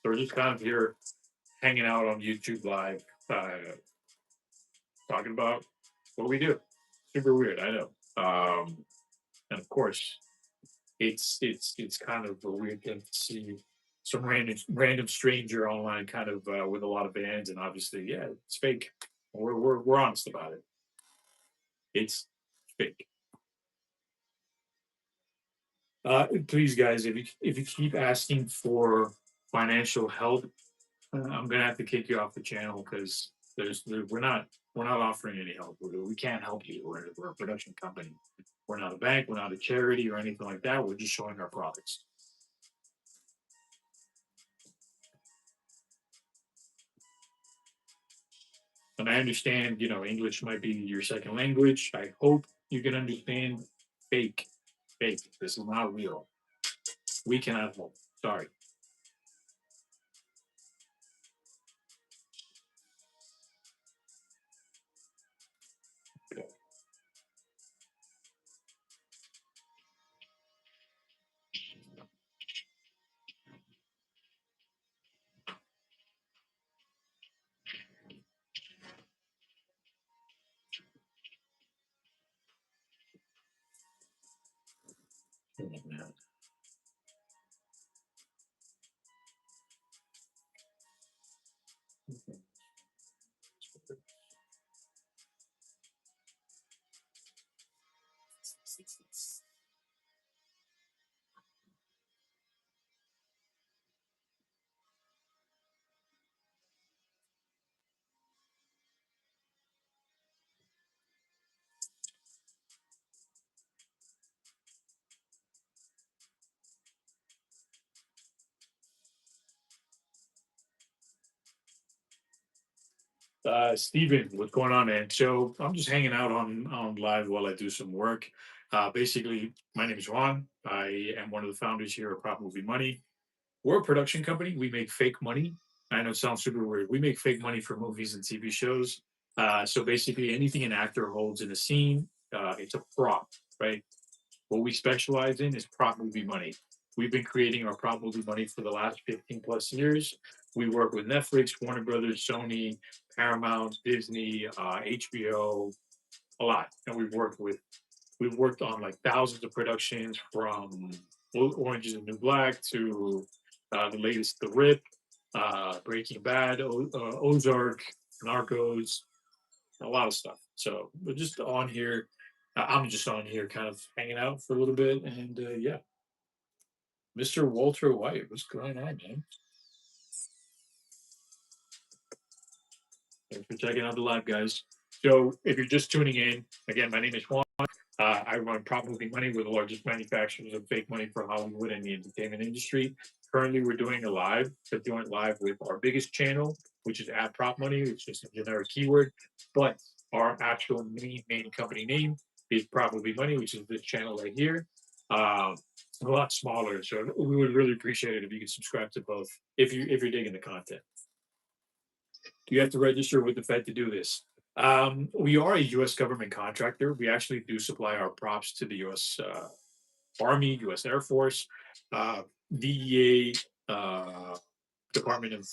So we're just kind of here hanging out on YouTube Live, talking about what we do. Super weird, I know. And of course, it's kind of a weird thing to see some random stranger online, kind of with a lot of bands, and obviously, yeah, it's fake. We're honest about it. It's fake. Please, guys, if you keep asking for financial help, I'm gonna have to kick you off the channel because we're not offering any help. We can't help you. We're a production company. We're not a bank. We're not a charity or anything like that. We're just showing our products. And I understand, English might be your second language. I hope you can understand fake. Fake. This is not real. We cannot help. Sorry. Oh, man. Steven, what's going on, man? So I'm just hanging out on live while I do some work. Basically, my name is Juan. I am one of the founders here at Prop Movie Money. We're a production company. We make fake money. I know it sounds super weird. We make fake money for movies and TV shows. So basically, anything an actor holds in a scene, it's a prop, right? What we specialize in is prop movie money. We've been creating our prop movie money for the last 15 plus years. We work with Netflix, Warner Brothers, Sony, Paramount, Disney, HBO, a lot. And we've worked on like thousands of productions from Orange is the New Black to the latest The Rip, Breaking Bad, Ozark, Narcos, a lot of stuff. So we're just on here. I'm just on here kind of hanging out for a little bit. And yeah, Mr. Walter White, what's going on, man? Thanks for checking out the live, guys. So if you're just tuning in, again, my name is Juan. I run Prop Movie Money. We're the largest manufacturers of fake money for Hollywood and the entertainment industry. Currently, we're doing a live, but doing it live with our biggest channel, which is at Prop Money. It's just a generic keyword, but our actual main company name is Prop Movie Money, which is this channel right here. A lot smaller, so we would really appreciate it if you could subscribe to both if you're digging the content. You have to register with the Fed to do this. We are a U.S. government contractor. We actually do supply our props to the U.S. Army, U.S. Air Force, DEA, Department of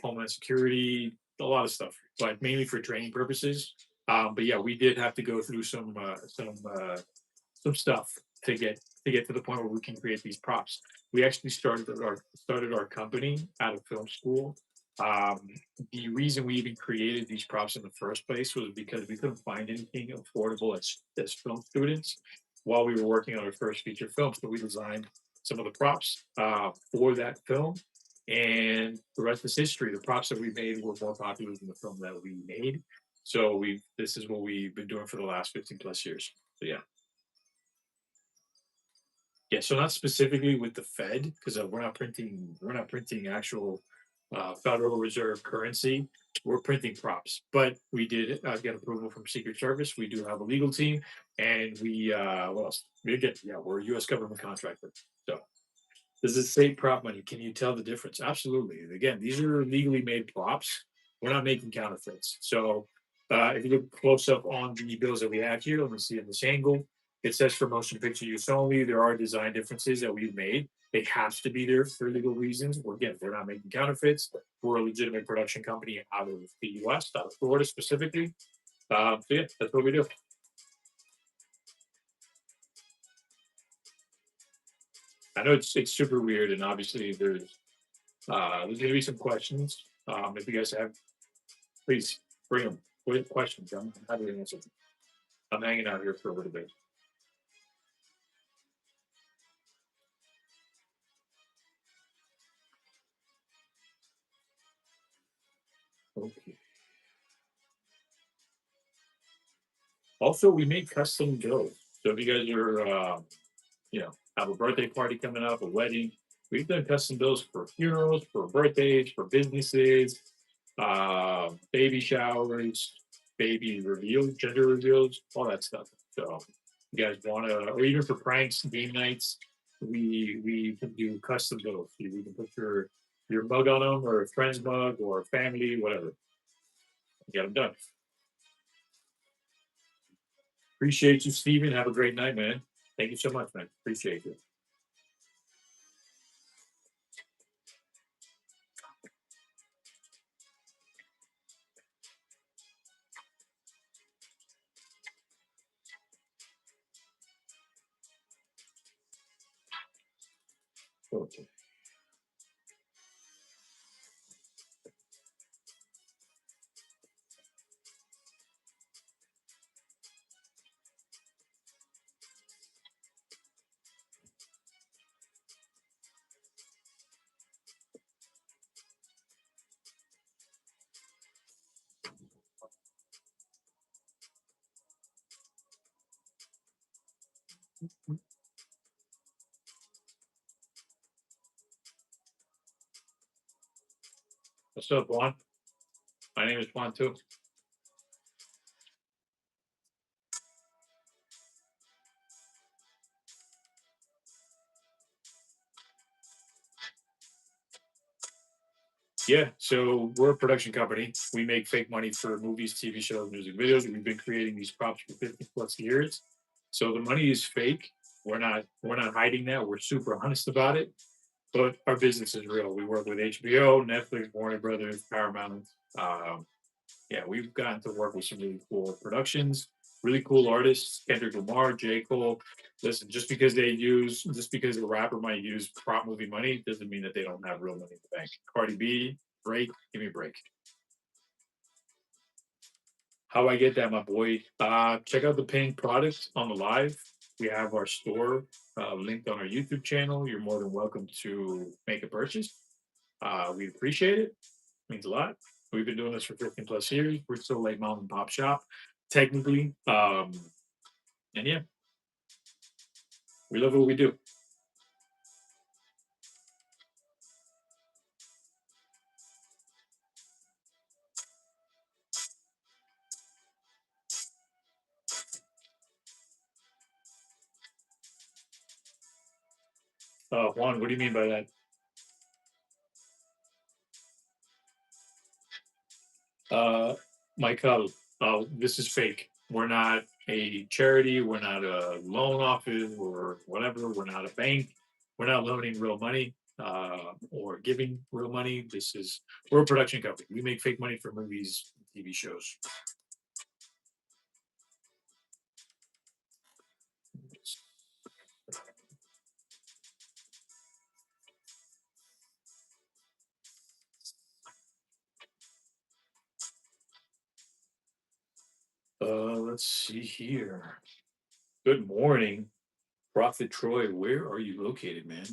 Homeland Security, a lot of stuff, but mainly for training purposes. But yeah, we did have to go through some stuff to get to the point where we can create these props. We actually started our company out of film school. Um, the reason we even created these props in the first place was because we couldn't find anything affordable as film students while we were working on our first feature film. So we designed some of the props for that film, and the rest is history. The props that we made were more popular than the film that we made. So this is what we've been doing for the last 15 plus years. So yeah. Yeah, so not specifically with the Fed because we're not printing actual Federal Reserve currency. We're printing props, but we did get approval from Secret Service. We do have a legal team, and we what else? We're a U.S. government contractor. So does it say prop money? Can you tell the difference? Absolutely. Again, these are legally made props. We're not making counterfeits. So if you look close up on the bills that we have here, let me see in this angle. It says for motion picture use only. There are design differences that we've made. They have to be there for legal reasons. Again, we're not making counterfeits. We're a legitimate production company out of the U.S., out of Florida specifically. So yeah, that's what we do. I know it's super weird, and obviously there's going to be some questions. If you guys have, please bring them. With questions, I'm happy to answer them. I'm hanging out here for a little bit. Okay. Also, we make custom bills. So if you guys are, have a birthday party coming up, a wedding, we've done custom bills for funerals, for birthdays, for businesses, baby showers, baby reveals, gender reveals, all that stuff. So you guys want to, or even for pranks, game nights, we can do custom bills. You can put your mug on them, or a friend's mug, or a family, whatever. Get them done. Appreciate you, Steven. Have a great night, man. Thank you so much, man. Appreciate you. Okay. What's up, Juan? My name is Juan too. Yeah, so we're a production company. We make fake money for movies, TV shows, music videos. We've been creating these props for 50 plus years. So the money is fake. We're not hiding that. We're super honest about it. But our business is real. We work with HBO, Netflix, Warner Brothers, Paramount. Um, yeah, we've gotten to work with some really cool productions, really cool artists, Kendrick Lamar, J. Cole. Listen, just because a rapper might use prop movie money doesn't mean that they don't have real money in the bank. Cardi B, Drake, give me a break. How I get that, my boy? Check out the paying products on the live. We have our store linked on our YouTube channel. You're more than welcome to make a purchase. We appreciate it. Means a lot. We've been doing this for 15 plus years. We're still like mom and pop shop, technically. And yeah, we love what we do. Juan, what do you mean by that? Michael, this is fake. We're not a charity. We're not a loan office or whatever. We're not a bank. We're not loaning real money or giving real money. We're a production company. We make fake money for movies, TV shows. Let's see here. Good morning, Prophet Troy. Where are you located, man?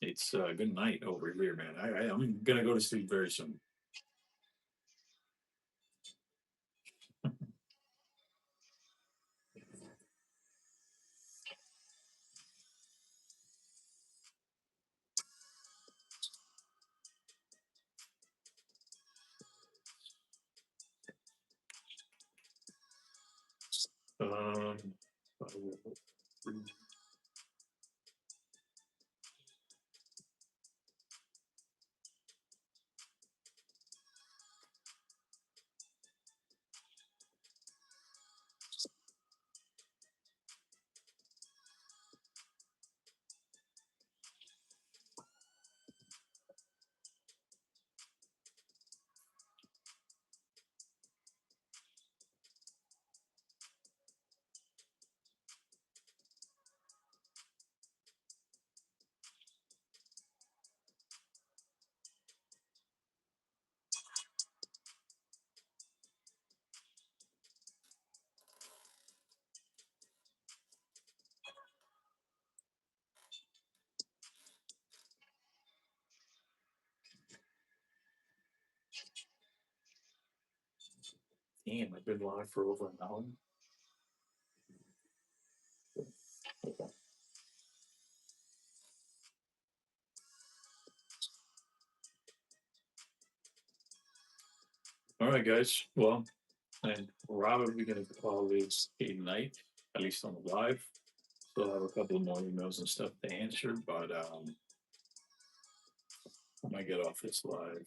It's good night over here, man. I'm gonna go to sleep very soon. Um, Damn, I've been live for over an hour. All right, guys. Well, I'm probably going to call this a night, at least on the live. Still have a couple more emails and stuff to answer, but I might get off this live.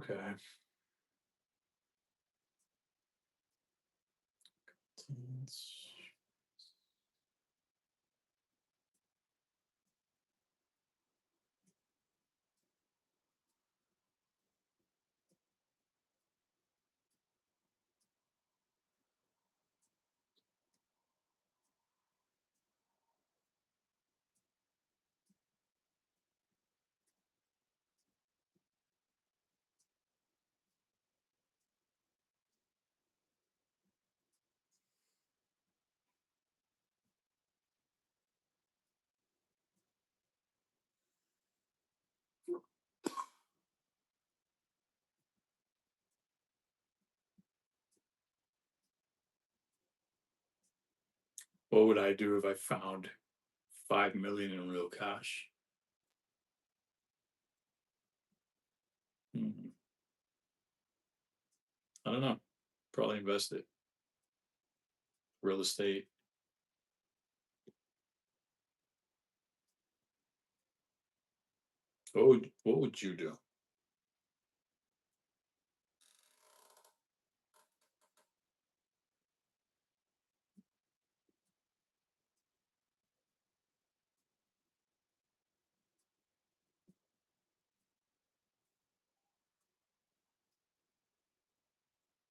Okay. What would I do if I found 5 million in real cash? Hmm. I don't know. Probably invest it. Real estate. What would you do?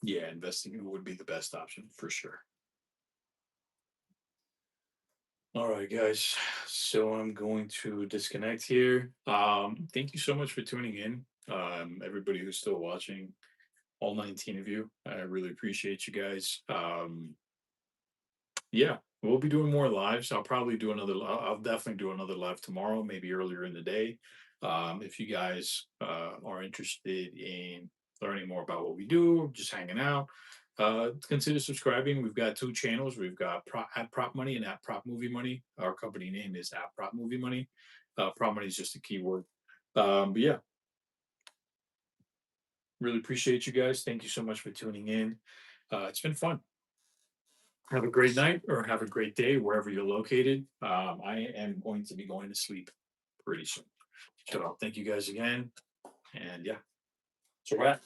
Yeah, investing would be the best option for sure. All right, guys. So I'm going to disconnect here. Thank you so much for tuning in. Everybody who's still watching, all 19 of you, I really appreciate you guys. Yeah, we'll be doing more lives. I'll probably do another. I'll definitely do another live tomorrow, maybe earlier in the day. If you guys are interested in learning more about what we do, just hanging out, consider subscribing. We've got two channels. We've got at Prop Money and at Prop Movie Money. Our company name is at Prop Movie Money. Prop Money is just a keyword. But yeah, really appreciate you guys. Thank you so much for tuning in. It's been fun. Have a great night or have a great day wherever you're located. I am going to be going to sleep pretty soon. So thank you guys again. And yeah, so that.